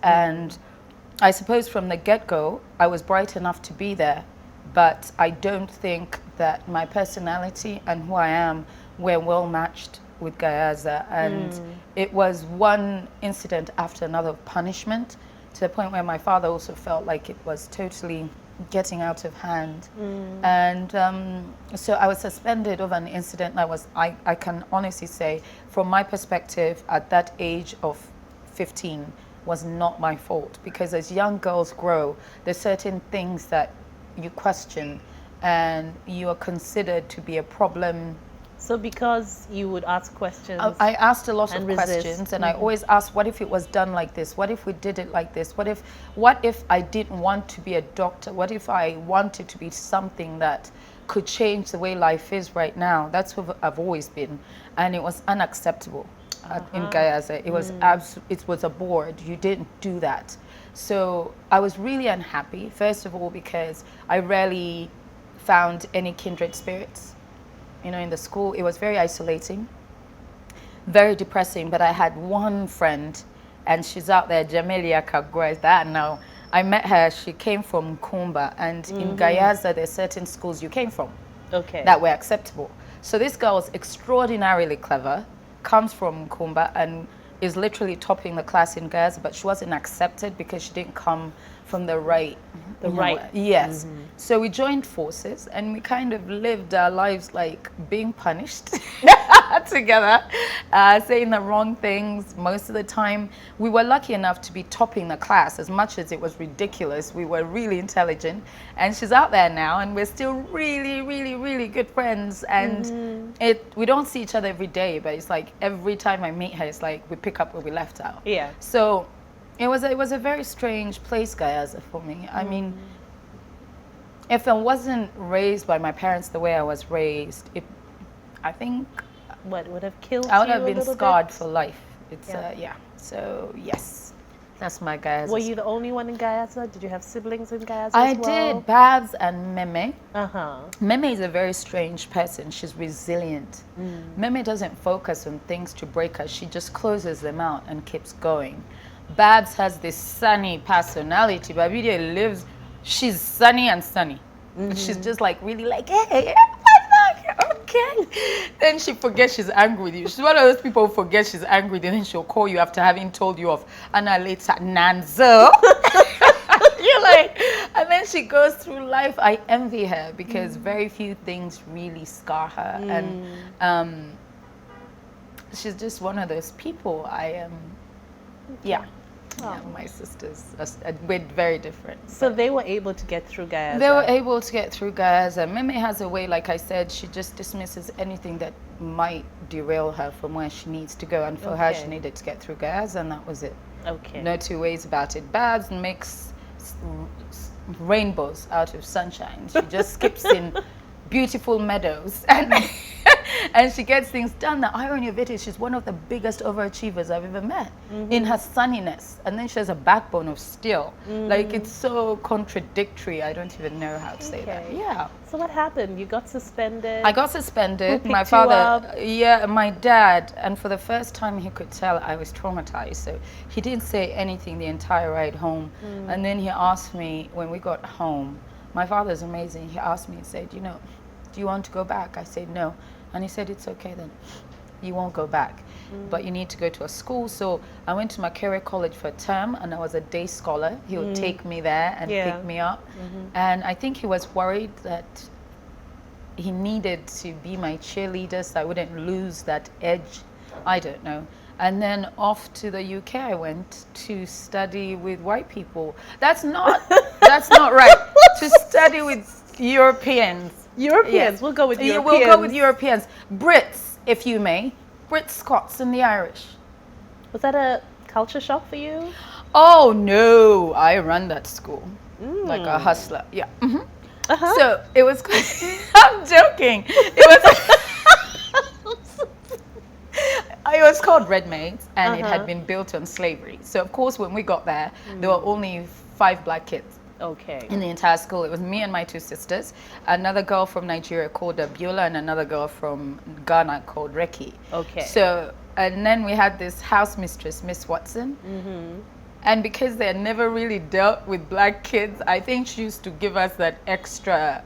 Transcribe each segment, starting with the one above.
And I suppose from the get-go, I was bright enough to be there, but I don't think that my personality and who I am were well matched with Gayaza. And it was one incident after another of punishment, to the point where my father also felt like it was totally getting out of hand. And so I was suspended over an incident that was, I can honestly say, from my perspective, at that age of 15, was not my fault, because as young girls grow, there's certain things that you question and you are considered to be a problem. So because you would ask questions. I asked a lot of resist. questions, and I always asked, what if it was done like this? What if we did it like this? What if I didn't want to be a doctor? What if I wanted to be something that could change the way life is right now? That's what I've always been, and it was unacceptable. In Gayaza, it was a board. You didn't do that. So I was really unhappy, first of all, because I rarely found any kindred spirits. In the school, it was very isolating, very depressing. But I had one friend, and she's out there, Jamelia Kagga, is that now. I met her, she came from Kumba, and in Gayaza, there's certain schools you came from that were acceptable. So this girl was extraordinarily clever, comes from Kumba, and is literally topping the class in Gayaza, but she wasn't accepted because she didn't come from the right. Yes. So we joined forces, and we kind of lived our lives like being punished together, saying the wrong things most of the time. We were lucky enough to be topping the class. As much as it was ridiculous, we were really intelligent, and she's out there now, and we're still really, really, really good friends. And we don't see each other every day, but it's like every time I meet her, it's like we pick up where we left out. Yeah. So it was a very strange place, Gayaza, for me. I mean, if I wasn't raised by my parents the way I was raised, I think what would have killed I would you have been a little scarred bit? for life. It's So yes, that's my Gayaza. Were you the only one in Gayaza? Did you have siblings in Gayaza I as well? did. Babs and Meme. Uh-huh. Meme is a very strange person. She's resilient. Meme doesn't focus on things to break her. She just closes them out and keeps going. Babs has this sunny personality. Babidia lives, she's sunny and sunny. She's just like really like, hey, okay. Then she forgets she's angry with you. She's one of those people who forget she's angry, then she'll call you after having told you off. And later, Nanzo. You're like, and then she goes through life. I envy her because very few things really scar her. And she's just one of those people. Yeah, my sisters, we're very different. So they were able to get through Gayaza? They were able to get through Gayaza. Meme has a way, like I said, she just dismisses anything that might derail her from where she needs to go. And for her, she needed to get through Gayaza, and that was it. Okay. No two ways about it. Babs makes rainbows out of sunshine. She just skips in beautiful meadows and she gets things done. The irony of it is she's one of the biggest overachievers I've ever met in her sunniness, and then she has a backbone of steel. Like, it's so contradictory. I don't even know how to say that. Yeah. So what happened? You got suspended? I got suspended. Who My picked you father, up? my dad, and for the first time he could tell I was traumatized. So he didn't say anything the entire ride home. And then he asked me when we got home. My father's amazing. He asked me and said, do you want to go back? I said no. And he said, it's okay then. You won't go back. But you need to go to a school. So I went to Makerere College for a term, and I was a day scholar. He would take me there and pick me up. And I think he was worried that he needed to be my cheerleader so I wouldn't lose that edge. I don't know. And then off to the UK I went to study with white people. That's not right. To study with Europeans. Yes. We'll go with Europeans. We'll go with Europeans. Brits, if you may. Brits, Scots, and the Irish. Was that a culture shock for you? Oh, no. I run that school. Like a hustler. Yeah. So it was... I'm joking. It was called Red Maids, and it had been built on slavery. So, of course, when we got there, there were only 5 black kids. Okay. In the entire school. It was me and my 2 sisters, another girl from Nigeria called Abiola, and another girl from Ghana called Reki. Okay. So, and then we had this house mistress, Miss Watson, And because they had never really dealt with black kids, I think she used to give us that extra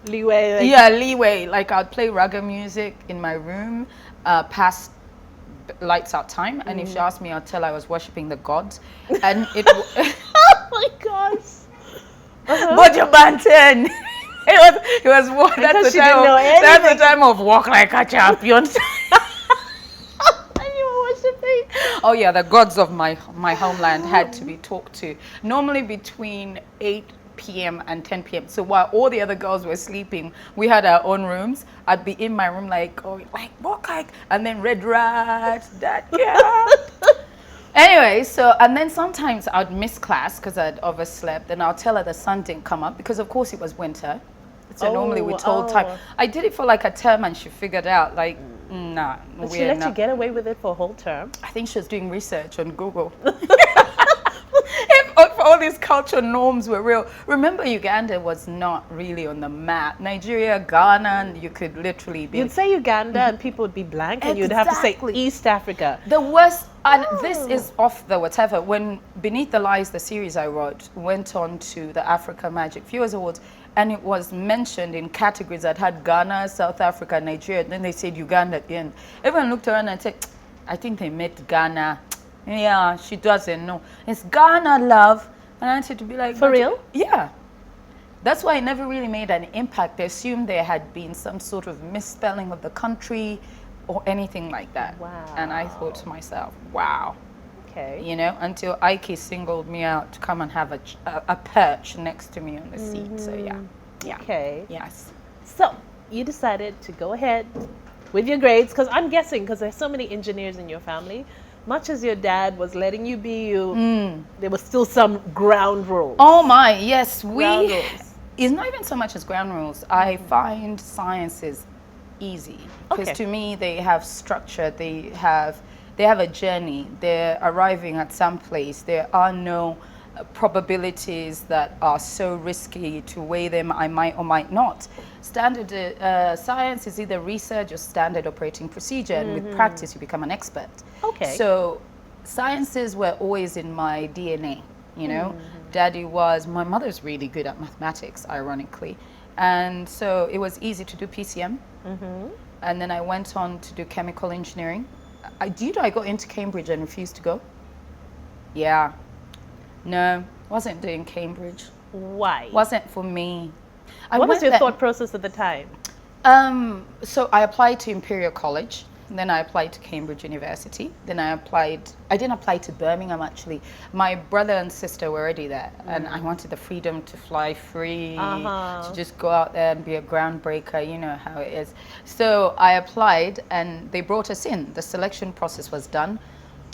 leeway. Leeway. Like I'd play reggae music in my room past lights out time, and if she asked me, I'd tell her I was worshiping the gods, and it. Oh my gosh! But you banten. It was that's the time of walk like a champion. Oh yeah, the gods of my homeland had to be talked to. Normally between 8 p.m. and 10 p.m. So while all the other girls were sleeping, we had our own rooms. I'd be in my room like, oh, like walk like, and then red rat, that girl. Anyway, so and then sometimes I'd miss class because I'd overslept, and I'll tell her the sun didn't come up because of course it was winter. So normally we told time. I did it for like a term, and she figured out like. Nah, but she let you get away with it for a whole term? I think she was doing research on Google. If all these cultural norms were real. Remember, Uganda was not really on the map. Nigeria, Ghana, you could literally be... You'd say Uganda and people would be blank, and you'd have to say East Africa. The worst, and this is off the whatever, when Beneath the Lies, the series I wrote, went on to the Africa Magic Viewers Awards, and it was mentioned in categories that had Ghana, South Africa, Nigeria. Then they said Uganda at the end. Everyone looked around and said, I think they meant Ghana. Yeah, she doesn't know. It's Ghana, love. And I wanted to be like... For real? Yeah. That's why it never really made an impact. They assumed there had been some sort of misspelling of the country or anything like that. Wow. And I thought to myself, wow. Okay. You know, until Ike singled me out to come and have a perch next to me on the seat. So yeah. Okay. Yes. So you decided to go ahead with your grades, because I'm guessing, because there's so many engineers in your family, much as your dad was letting you be you, there was still some ground rules. Oh my, yes. Ground rules. It's not even so much as ground rules. I find sciences easy because to me they have structure. They have a journey. They're arriving at some place. There are no probabilities that are so risky to weigh them. I might or might not. Standard science is either research or standard operating procedure, and with practice you become an expert. Okay. So sciences were always in my DNA, you know. Daddy was, my mother's really good at mathematics, ironically. And so it was easy to do PCM. And then I went on to do chemical engineering. I got into Cambridge and refused to go. Yeah. No, wasn't doing Cambridge. Why? Wasn't for me. What was your thought process at the time? So I applied to Imperial College. Then I applied to Cambridge University. Then I didn't apply to Birmingham actually. My brother and sister were already there, and I wanted the freedom to fly free, to just go out there and be a groundbreaker, you know how it is. So I applied and they brought us in. The selection process was done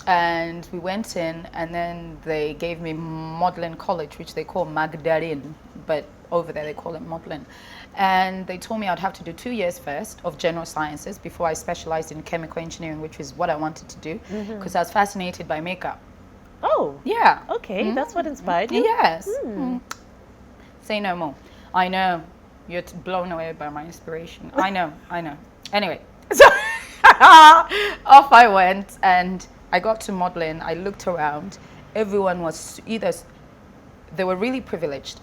and we went in, and then they gave me Magdalen College, which they call Magdalene, but over there they call it Magdalen. And they told me I'd have to do 2 years first of general sciences before I specialized in chemical engineering, which is what I wanted to do because I was fascinated by makeup. Oh. Yeah. Okay, that's what inspired you? Yes. Say no more. I know. You're blown away by my inspiration. I know. Anyway, so off I went, and I got to Magdalen. I looked around. Everyone was they were really privileged.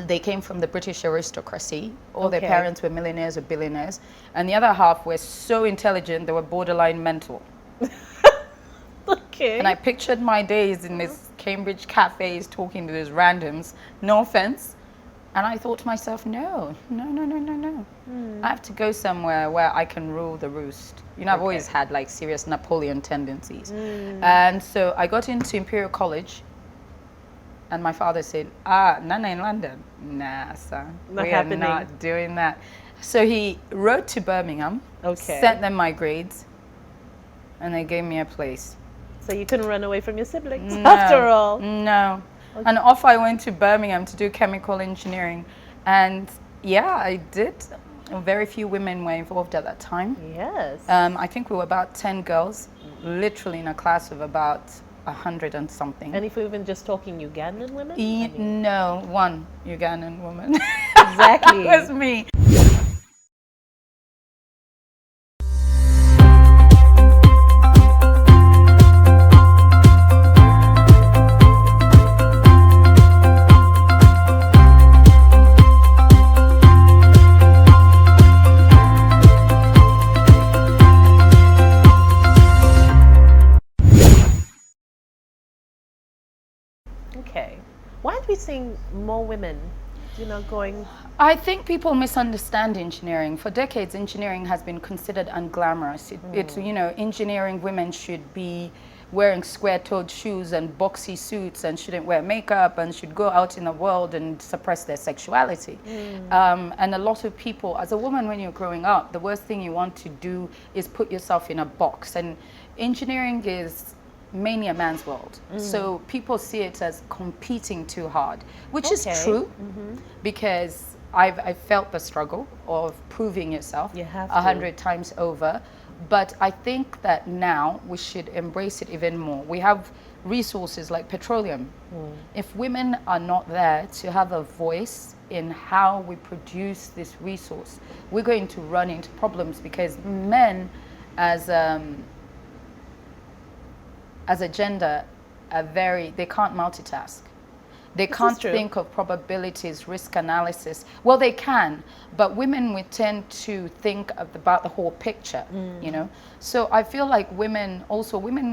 They came from the British aristocracy. All their parents were millionaires or billionaires. And the other half were so intelligent, they were borderline mental. Okay. And I pictured my days in these Cambridge cafes talking to these randoms, no offense. And I thought to myself, no. I have to go somewhere where I can rule the roost. You know, I've always had like serious Napoleon tendencies. And so I got into Imperial College. And my father said, Nana in London? Nah, son, we are not doing that. So he wrote to Birmingham, sent them my grades, and they gave me a place. So you couldn't run away from your siblings after all? No. Okay. And off I went to Birmingham to do chemical engineering. And yeah, I did. Very few women were involved at that time. Yes. I think we were about 10 girls, literally in a class of about 100 and something. And if we're even just talking Ugandan women? No, one Ugandan woman. Exactly. It was me. seeing more women, going? I think people misunderstand engineering. For decades, engineering has been considered unglamorous. It's, engineering women should be wearing square-toed shoes and boxy suits and shouldn't wear makeup and should go out in the world and suppress their sexuality. And a lot of people, as a woman when you're growing up, the worst thing you want to do is put yourself in a box. And engineering is mainly a man's world. So people see it as competing too hard, which is true because I've felt the struggle of proving yourself You have 100 times over. But I think that now we should embrace it even more. We have resources like petroleum. If women are not there to have a voice in how we produce this resource, we're going to run into problems because men as a gender they can't multitask. They can't think of probabilities, risk analysis. Well, they can, but women, we tend to think about the whole picture, So I feel like women,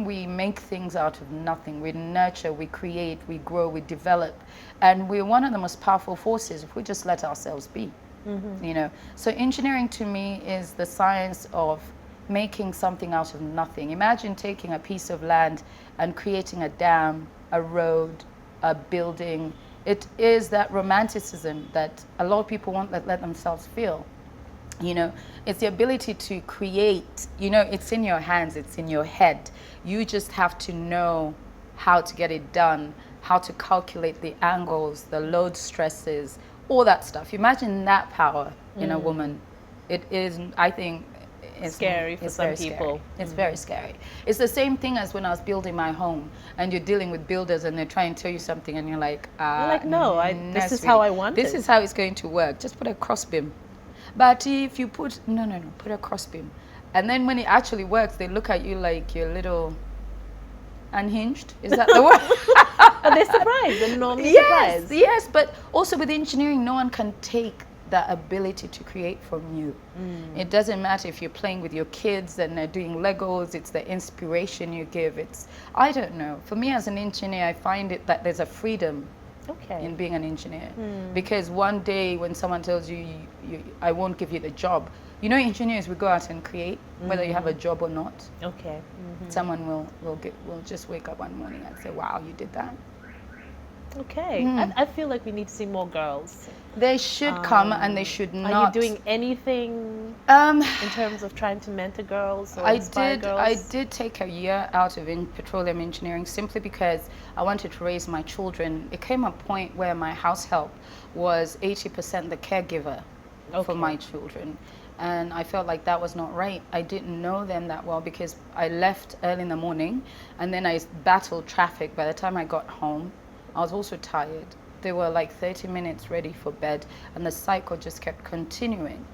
we make things out of nothing. We nurture, we create, we grow, we develop. And we're one of the most powerful forces if we just let ourselves be, So engineering to me is the science of making something out of nothing. Imagine taking a piece of land and creating a dam, a road, a building. It is that romanticism that a lot of people won't let themselves feel. It's the ability to create, it's in your hands, it's in your head. You just have to know how to get it done, how to calculate the angles, the load stresses, all that stuff. Imagine that power in a woman. It is, I think, it's scary for some people. It's very scary. It's the same thing as when I was building my home and you're dealing with builders and they're trying to tell you something and you're like, no, this is how I want it. This is how it's going to work. Just put a cross beam. But if you put a cross beam. And then when it actually works, they look at you like you're a little unhinged. Is that the word? Are they surprised? They're normally surprised. Yes, but also with engineering, no one can take that ability to create from you. It doesn't matter if you're playing with your kids and they're doing Legos, it's the inspiration you give. I don't know. For me as an engineer, I find it that there's a freedom in being an engineer. Because one day when someone tells you, I won't give you the job, engineers will go out and create, whether you have a job or not. Someone will just wake up one morning and say, wow, you did that. I feel like we need to see more girls. They should come and they should not. Are you doing anything in terms of trying to mentor girls or inspire girls? I did take a year out of petroleum engineering simply because I wanted to raise my children. It came a point where my house help was 80% the caregiver for my children. And I felt like that was not right. I didn't know them that well because I left early in the morning and then I battled traffic. By the time I got home, I was also tired. They were like 30 minutes ready for bed and the cycle just kept continuing.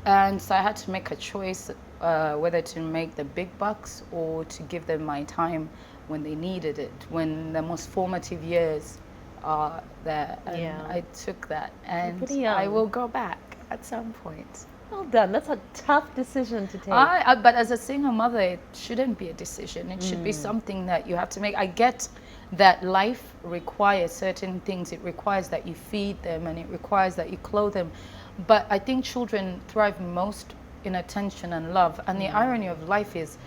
And so I had to make a choice whether to make the big bucks or to give them my time when they needed it, when the most formative years are there. And I took that and I will go back at some point. Well done. That's a tough decision to take. But as a single mother, it shouldn't be a decision. It should be something that you have to make. I get that life requires certain things. It requires that you feed them and it requires that you clothe them. But I think children thrive most in attention and love. And the irony of life is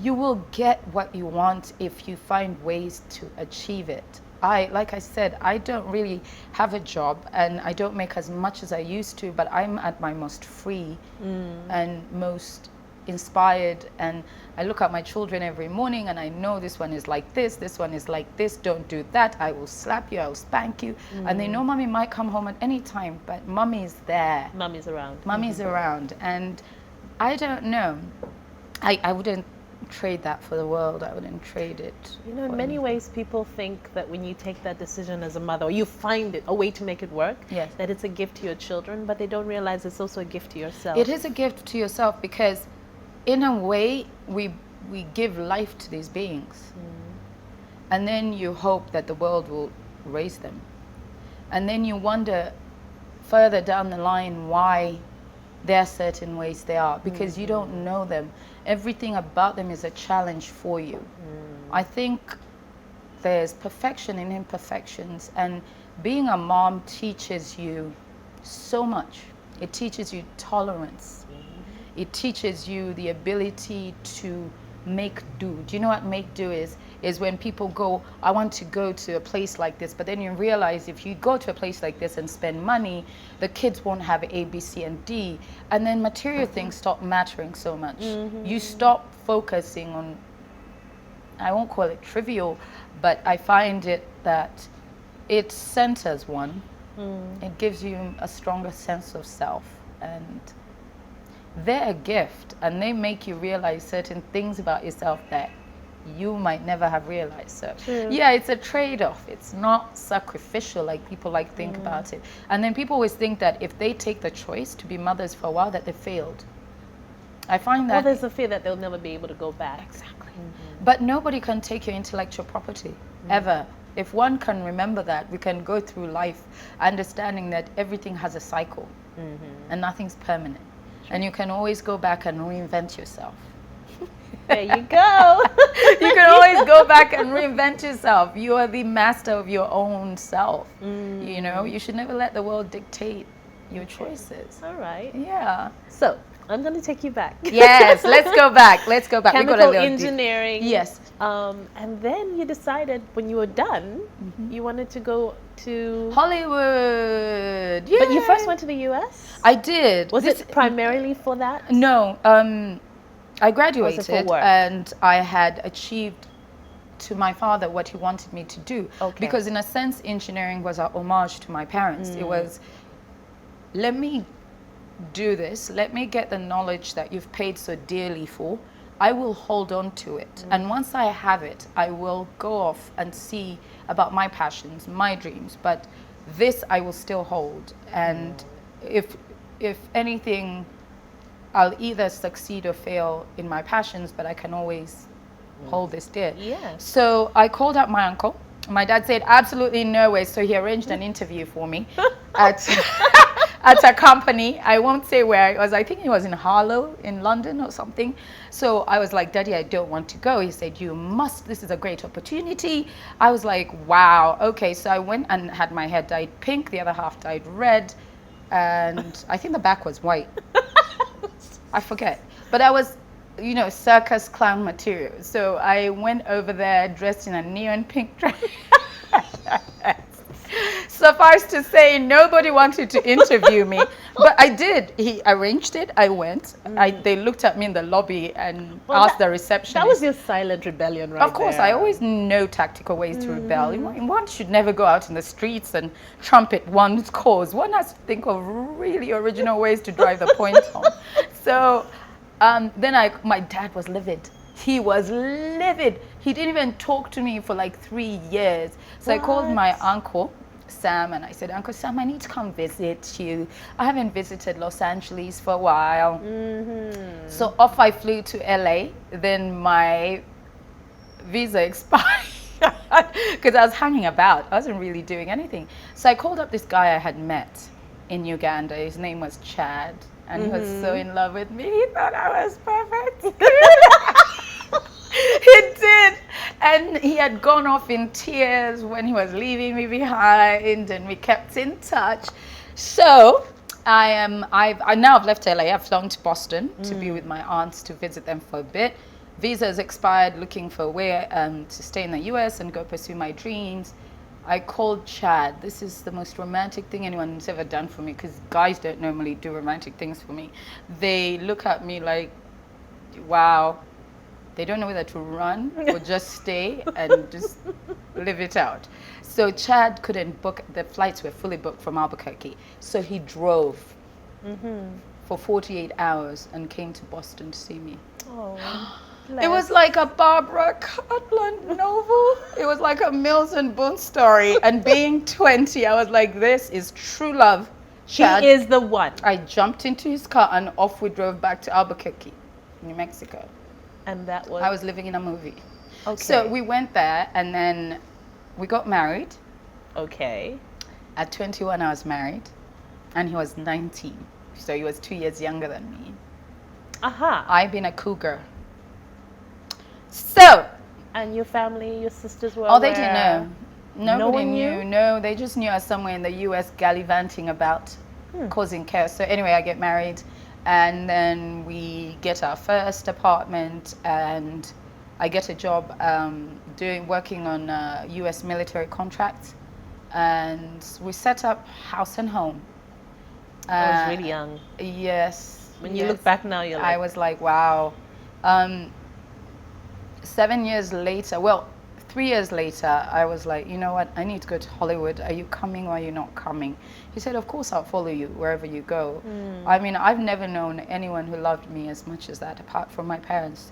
you will get what you want if you find ways to achieve it. Like I said, I don't really have a job and I don't make as much as I used to, but I'm at my most free and most inspired, and I look at my children every morning and I know this one is like this one is like this, don't do that, I will slap you, I will spank you. And they know mommy might come home at any time, but mommy's there. Mommy's around. Mommy's around. And I don't know. I wouldn't trade that for the world. I wouldn't trade it. In many ways people think that when you take that decision as a mother, or you find a way to make it work, that it's a gift to your children, but they don't realize it's also a gift to yourself. It is a gift to yourself because in a way we give life to these beings, and then you hope that the world will raise them, and then you wonder further down the line why there are certain ways they are, because you don't know them. Everything about them is a challenge for you. I think there's perfection in imperfections, and being a mom teaches you so much. It teaches you tolerance. It teaches you the ability to make do. Do you know what make do is? Is when people go, I want to go to a place like this, but then you realize if you go to a place like this and spend money, the kids won't have A, B, C, and D, and then material things stop mattering so much. You stop focusing on, I won't call it trivial, but I find it that it centers one. It gives you a stronger sense of self, and they're a gift, and they make you realize certain things about yourself that you might never have realized. So yeah, it's a trade-off. It's not sacrificial like people like think about it. And then people always think that if they take the choice to be mothers for a while, that they failed. I find that Well, there's a fear that they'll never be able to go back. exactly. But nobody can take your intellectual property ever. If one can remember that, we can go through life understanding that everything has a cycle and nothing's permanent. And you can always go back and reinvent yourself. There you go. You can always go back and reinvent yourself. You are the master of your own self. You know, you should never let the world dictate your choices. All right. Yeah. So I'm going to take you back. Yes, let's go back. Let's go back. Chemical we got a little engineering. Yes. And then you decided when you were done, you wanted to go to Hollywood. Yeah. But you first went to the US? I did. Was it primarily for that? No. I graduated for work? and I had achieved to my father what he wanted me to do. Okay. Because in a sense, engineering was a homage to my parents. It was, let me do this. Let me get the knowledge that you've paid so dearly for. I will hold on to it. And once I have it, I will go off and see about my passions, my dreams. But this I will still hold. And if anything, I'll either succeed or fail in my passions, but I can always hold this dear. Yeah. So I called up my uncle. My dad said, absolutely no way. So he arranged an interview for me at a company. I won't say where it was. I think it was in Harlow in London or something. So I was like, Daddy, I don't want to go. He said, you must. This is a great opportunity. I was like, wow. Okay. So I went and had my hair dyed pink. The other half dyed red. And I think the back was white. I forget. But I was, you know, circus clown material. So I went over there dressed in a neon pink dress. Suffice to say, nobody wanted to interview me, but I did. He arranged it. I went. They looked at me in the lobby and asked the receptionist. That was your silent rebellion, right? Of course, there. I always know tactical ways to rebel. One should never go out in the streets and trumpet one's cause. One has to think of really original ways to drive the point home. So then my dad was livid. He was livid. He didn't even talk to me for like 3 years. So I called my uncle, Sam, and I said, Uncle Sam, I need to come visit you. I haven't visited Los Angeles for a while. So off I flew to LA. Then my visa expired because I was hanging about. I wasn't really doing anything. So I called up this guy I had met in Uganda. His name was Chad. And he was so in love with me. He thought I was perfect. He did. And he had gone off in tears when he was leaving me behind, and we kept in touch. So I've left LA. I've flown to Boston to be with my aunts to visit them for a bit. Visa's expired, looking for a way to stay in the US and go pursue my dreams. I called Chad. This is the most romantic thing anyone's ever done for me, because guys don't normally do romantic things for me. They look at me like, wow. They don't know whether to run or just stay and just live it out. So Chad couldn't book. The flights were fully booked from Albuquerque. So he drove for 48 hours and came to Boston to see me. Oh, it was like a Barbara Cartland novel. It was like a Mills and Boone story. And being 20, I was like, this is true love. Chad, he is the one. I jumped into his car and off we drove back to Albuquerque, New Mexico. And that was... I was living in a movie. Okay. So we went there and then we got married. Okay. At 21, I was married and he was 19. So he was 2 years younger than me. Aha. I've been a cougar. So And your family, your sisters were Oh, they didn't aware? know. No Nobody one knew. knew? No, they just knew I was somewhere in the US gallivanting about causing chaos. So anyway, I get married, and then we get our first apartment, and I get a job working on US military contracts, and we set up house and home. I was really young. Yes. When you yes. look back now, you're I like, was like, wow. 7 years later, well, 3 years later, I was like, you know what, I need to go to Hollywood. Are you coming or are you not coming? He said, of course I'll follow you wherever you go. I mean, I've never known anyone who loved me as much as that, apart from my parents.